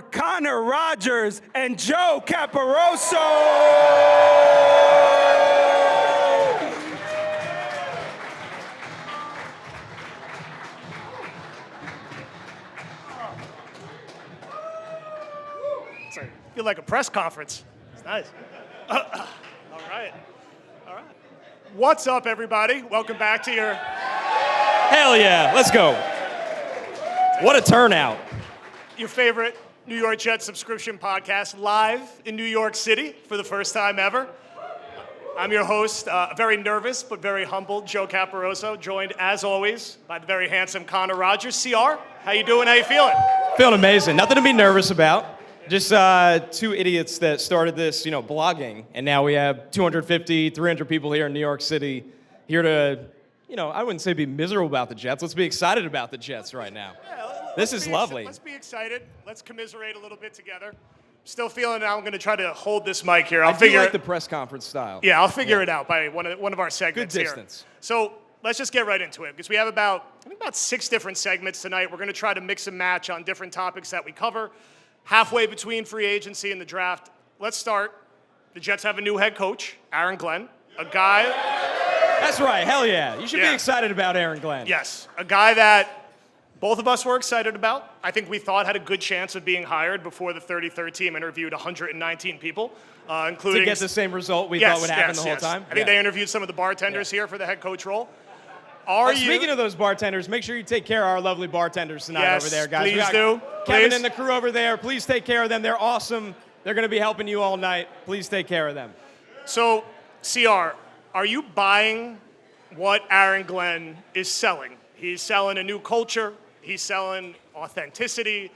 Connor Rogers and Joe Caporoso. I feel like a press conference. It's nice. All right. What's up, everybody? Welcome back to your... Hell yeah, let's go. What a turnout. Your favorite New York Jets subscription podcast, live in New York City for the first time ever. I'm your host, very nervous but very humble, Joe Caporoso, joined as always by the very handsome Connor Rogers. CR, how you doing? How you feeling? Feeling amazing. Nothing to be nervous about. Just two idiots that started this, blogging, and now we have 250, 300 people here in New York City here to, I wouldn't say be miserable about the Jets. Let's be excited about the Jets right now. Yeah, this is lovely. Let's be excited. Let's commiserate a little bit together. Still feeling I'm going to try to hold this mic here. I do like the press conference style. Yeah, I'll figure it out by one of our segments Good here. distance. So let's just get right into it because we have about 6 different segments tonight. We're going to try to mix and match on different topics that we cover. Halfway between free agency and the draft. Let's start. The Jets have a new head coach, Aaron Glenn, a guy. That's right. Hell yeah. You should be excited about Aaron Glenn. Yes, a guy that both of us were excited about. I think we thought had a good chance of being hired before the 33rd team interviewed 119 people, including... To get the same result we thought would happen the whole time? I think they interviewed some of the bartenders here for the head coach role. Speaking of those bartenders, make sure you take care of our lovely bartenders tonight over there, guys. Please do. Kevin and the crew over there, please take care of them. They're awesome. They're going to be helping you all night. Please take care of them. So, CR, are you buying what Aaron Glenn is selling? He's selling a new culture. He's selling authenticity.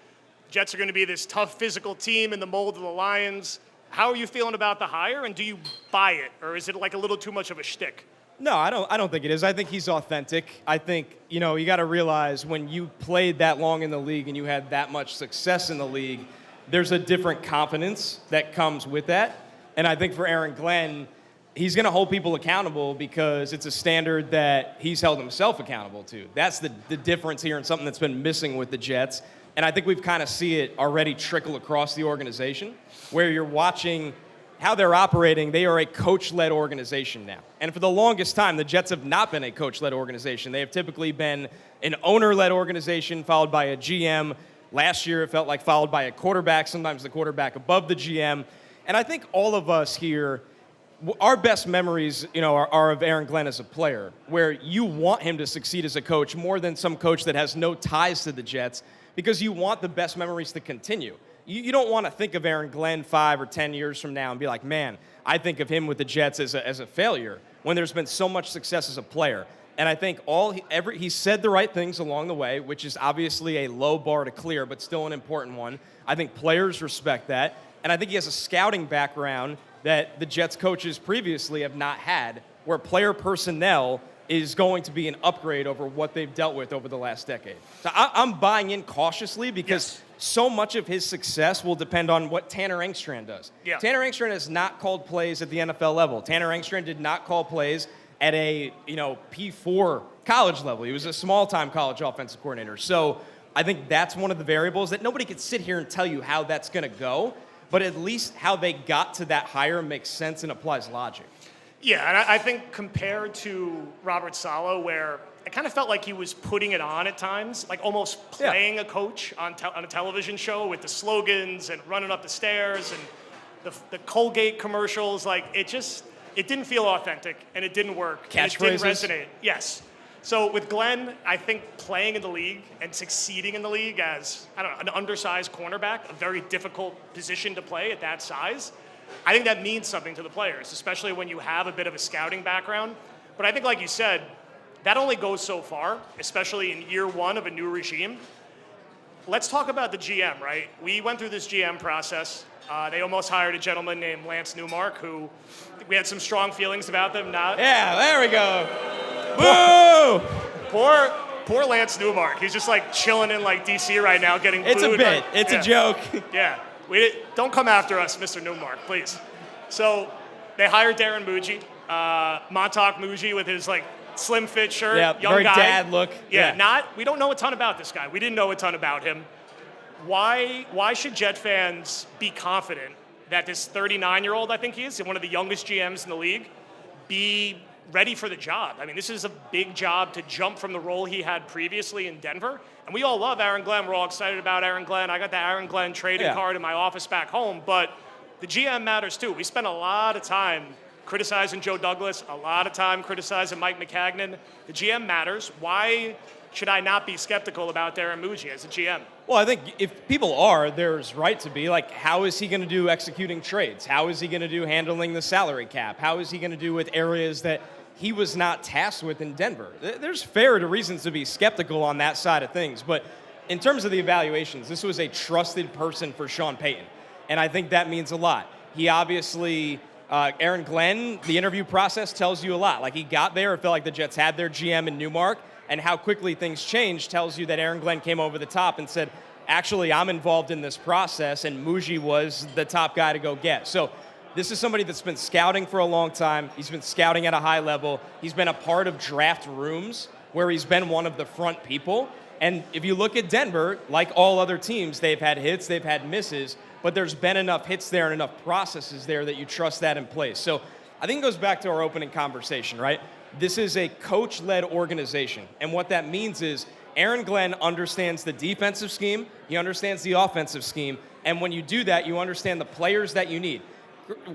Jets are going to be this tough physical team in the mold of the Lions. How are you feeling about the hire, and do you buy it, or is it like a little too much of a shtick? No, I don't think it is. I think he's authentic. I think, you got to realize when you played that long in the league and you had that much success in the league, there's a different confidence that comes with that. And I think for Aaron Glenn, he's going to hold people accountable because it's a standard that he's held himself accountable to. That's the difference here and something that's been missing with the Jets. And I think we've kind of see it already trickle across the organization where you're watching how they're operating. They are a coach-led organization now. And for the longest time, the Jets have not been a coach-led organization. They have typically been an owner-led organization followed by a GM. Last year, it felt like followed by a quarterback, sometimes the quarterback above the GM. And I think all of us here, our best memories, are of Aaron Glenn as a player, where you want him to succeed as a coach more than some coach that has no ties to the Jets because you want the best memories to continue. You don't want to think of Aaron Glenn 5 or 10 years from now and be like, man, I think of him with the Jets as a failure when there's been so much success as a player. And I think he said the right things along the way, which is obviously a low bar to clear, but still an important one. I think players respect that. And I think he has a scouting background that the Jets coaches previously have not had, where player personnel is going to be an upgrade over what they've dealt with over the last decade. So I'm buying in cautiously because so much of his success will depend on what Tanner Engstrand does. Yeah. Tanner Engstrand has not called plays at the NFL level. Tanner Engstrand did not call plays at a P4 college level. He was a small-time college offensive coordinator. So I think that's one of the variables that nobody could sit here and tell you how that's going to go, but at least how they got to that hire makes sense and applies logic. Yeah, and I think compared to Robert Saleh, where I kind of felt like he was putting it on at times, like almost playing a coach on a television show with the slogans and running up the stairs and the Colgate commercials. Like, it didn't feel authentic, and it didn't work. Catchphrases? It didn't resonate. Yes. So with Glenn, I think playing in the league and succeeding in the league as, an undersized cornerback, a very difficult position to play at that size, I think that means something to the players, especially when you have a bit of a scouting background. But I think, like you said, that only goes so far, especially in year one of a new regime. Let's talk about the GM, right? We went through this GM process. They almost hired a gentleman named Lance Newmark, who we had some strong feelings about them. Yeah, there we go. Boo! Poor Lance Newmark. He's just like chilling in like DC right now, getting booed. It's a bit. It's a joke. Yeah. Don't come after us, Mr. Newmark, please. So they hired Darren Muji, Montauk Muji with his like slim fit shirt, young very guy. dad look. We don't know a ton about this guy. We didn't know a ton about him. why should Jet fans be confident that this 39-year-old, I think he is, one of the youngest GMs in the league, be ready for the job? I mean, this is a big job to jump from the role he had previously in Denver. And we all love Aaron Glenn. We're all excited about Aaron Glenn. I got the Aaron Glenn trading card in my office back home. But the GM matters too. We spent a lot of time criticizing Joe Douglas, a lot of time criticizing Mike McCagnon. The GM matters. Why should I not be skeptical about Darren Muji as a GM? Well, I think if people are, there's right to be. Like, how is he going to do executing trades? How is he going to do handling the salary cap? How is he going to do with areas that he was not tasked with in Denver? There's fair reasons to be skeptical on that side of things. But in terms of the evaluations, this was a trusted person for Sean Payton. And I think that means a lot. He obviously, Aaron Glenn, the interview process tells you a lot. Like, he got there, it felt like the Jets had their GM in Newmark. And how quickly things changed tells you that Aaron Glenn came over the top and said, actually, I'm involved in this process, and Muji was the top guy to go get. So this is somebody that's been scouting for a long time. He's been scouting at a high level. He's been a part of draft rooms where he's been one of the front people. And if you look at Denver, like all other teams, they've had hits, they've had misses, but there's been enough hits there and enough processes there that you trust that in place. So I think it goes back to our opening conversation, right? This is a coach-led organization. And what that means is Aaron Glenn understands the defensive scheme, he understands the offensive scheme, and when you do that, you understand the players that you need.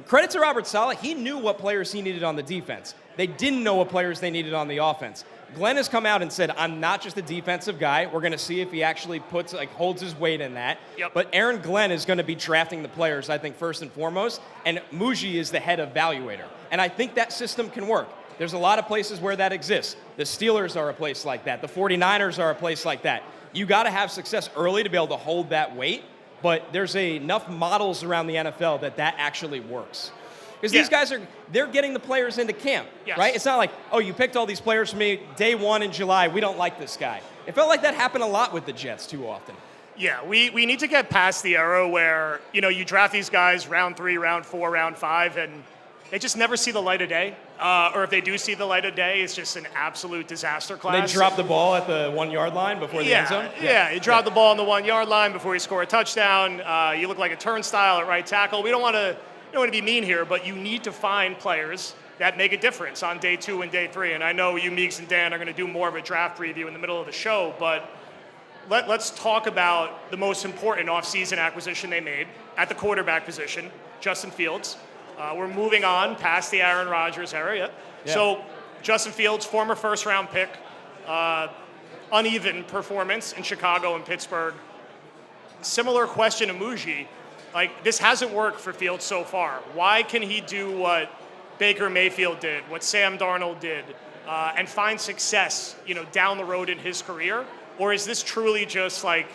Credit to Robert Saleh, he knew what players he needed on the defense. They didn't know what players they needed on the offense. Glenn has come out and said, I'm not just a defensive guy. We're going to see if he actually holds his weight in that. Yep. But Aaron Glenn is going to be drafting the players, I think, first and foremost, and Muji is the head evaluator. And I think that system can work. There's a lot of places where that exists. The Steelers are a place like that. The 49ers are a place like that. You got to have success early to be able to hold that weight, but there's enough models around the NFL that actually works. Because these guys they're getting the players into camp, right? It's not like, oh, you picked all these players for me day one in July. We don't like this guy. It felt like that happened a lot with the Jets too often. Yeah, we need to get past the era where, you draft these guys round 3, round 4, round 5, and they just never see the light of day. Or if they do see the light of day, it's just an absolute disaster class. They drop the ball at the 1 yard line before the end zone? Yeah, you drop the ball on the 1 yard line before you score a touchdown. You look like a turnstile at right tackle. We don't want to be mean here, but you need to find players that make a difference on day 2 and day 3. And I know you, Meeks and Dan, are going to do more of a draft preview in the middle of the show, but let's talk about the most important offseason acquisition they made at the quarterback position, Justin Fields. We're moving on past the Aaron Rodgers era. Yeah. So Justin Fields, former first-round pick, uneven performance in Chicago and Pittsburgh. Similar question to Muji. Like, this hasn't worked for Fields so far. Why can he do what Baker Mayfield did, what Sam Darnold did, and find success, down the road in his career? Or is this truly just like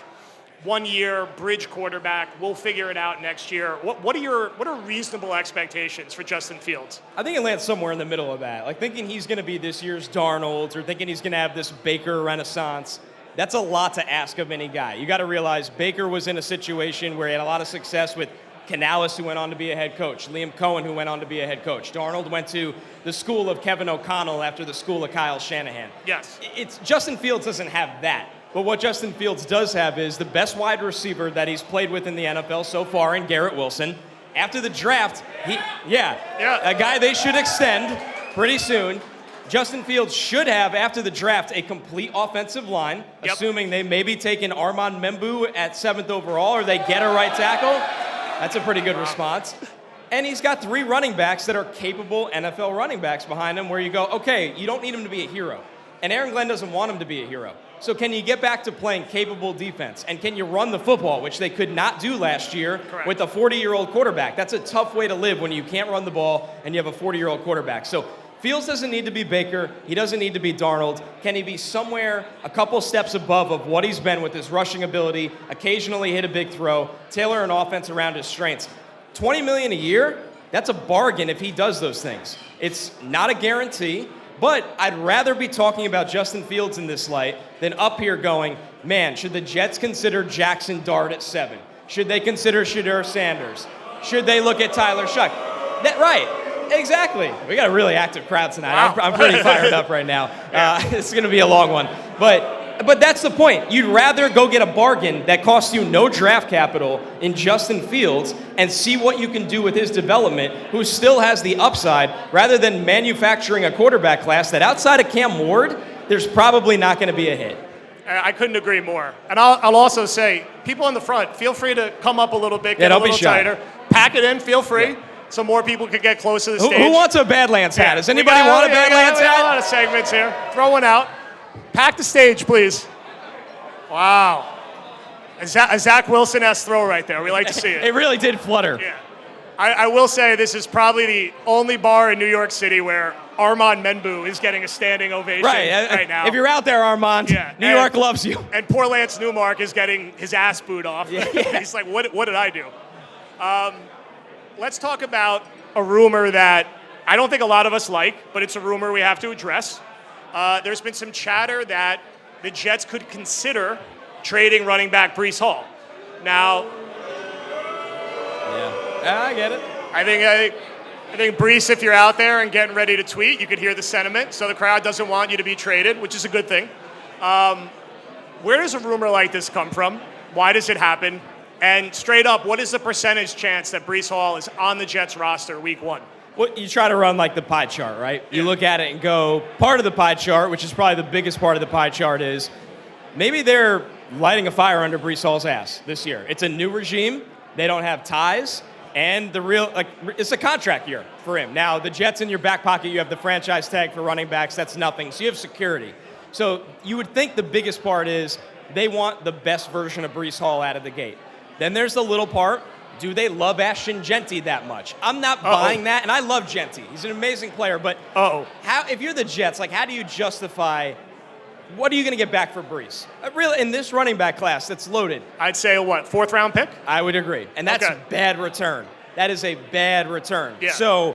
1 year bridge quarterback? We'll figure it out next year. What are reasonable expectations for Justin Fields? I think it lands somewhere in the middle of that. Like, thinking he's going to be this year's Darnold or thinking he's going to have this Baker renaissance. That's a lot to ask of any guy. You got to realize Baker was in a situation where he had a lot of success with Canales, who went on to be a head coach, Liam Cohen, who went on to be a head coach. Darnold went to the school of Kevin O'Connell after the school of Kyle Shanahan. Yes. Justin Fields doesn't have that. But what Justin Fields does have is the best wide receiver that he's played with in the NFL so far in Garrett Wilson. After the draft, a guy they should extend pretty soon. Justin Fields should have, after the draft, a complete offensive line, assuming they maybe take an Armand Membu at 7th overall, or they get a right tackle. That's a pretty good response. And he's got 3 running backs that are capable NFL running backs behind him, where you go, okay, you don't need him to be a hero. And Aaron Glenn doesn't want him to be a hero. So can you get back to playing capable defense? And can you run the football, which they could not do last year with a 40-year-old quarterback? That's a tough way to live when you can't run the ball and you have a 40-year-old quarterback. So Fields doesn't need to be Baker. He doesn't need to be Darnold. Can he be somewhere a couple steps above of what he's been with his rushing ability, occasionally hit a big throw, tailor an offense around his strengths? $20 million a year, that's a bargain if he does those things. It's not a guarantee. But I'd rather be talking about Justin Fields in this light than up here going, man, should the Jets consider Jackson Dart at 7? Should they consider Shedeur Sanders? Should they look at Tyler Shuck? Right, exactly. We got a really active crowd tonight. Wow. I'm pretty fired up right now. It's going to be a long one. But But that's the point. You'd rather go get a bargain that costs you no draft capital in Justin Fields and see what you can do with his development, who still has the upside, rather than manufacturing a quarterback class that outside of Cam Ward, there's probably not going to be a hit. I couldn't agree more. And I'll also say, people in the front, feel free to come up a little bit, get a don't be little shy. tighter. Pack it in, feel free, so more people could get close to the stage. Who wants a Badlands hat? Does anybody want a Badlands we got a hat? lot of segments here. Throw one out. Pack the stage, please. Wow. A Zach Wilson-esque throw right there. We like to see it. It really did flutter. Yeah. I will say this is probably the only bar in New York City where Armand Menbu is getting a standing ovation right now. If you're out there, Armand, New York loves you. And poor Lance Newmark is getting his ass booed off. Yeah. He's like, what did I do? Let's talk about a rumor that I don't think a lot of us like, but it's a rumor we have to address. There's been some chatter that the Jets could consider trading running back Breece Hall. Now, I get it. I think Breece, if you're out there and getting ready to tweet, you could hear the sentiment. So the crowd doesn't want you to be traded, which is a good thing. Where does a rumor like this come from? Why does it happen? And straight up, what is the percentage chance that Breece Hall is on the Jets roster week 1? Well, you try to run like the pie chart, right? You look at it and go, part of the pie chart, which is probably the biggest part of the pie chart, is maybe they're lighting a fire under Breece Hall's ass this year. It's a new regime. They don't have ties. And it's a contract year for him. Now, the Jets in your back pocket, you have the franchise tag for running backs. That's nothing. So you have security. So you would think the biggest part is they want the best version of Breece Hall out of the gate. Then there's the little part. Do they love Ashton Genty that much? I'm not buying that, and I love Genty. He's an amazing player, but if you're the Jets, how do you justify what are you going to get back for Breece? Really, in this running back class that's loaded? I'd say a 4th round pick? I would agree. And that's a bad return. That is a bad return. Yeah. So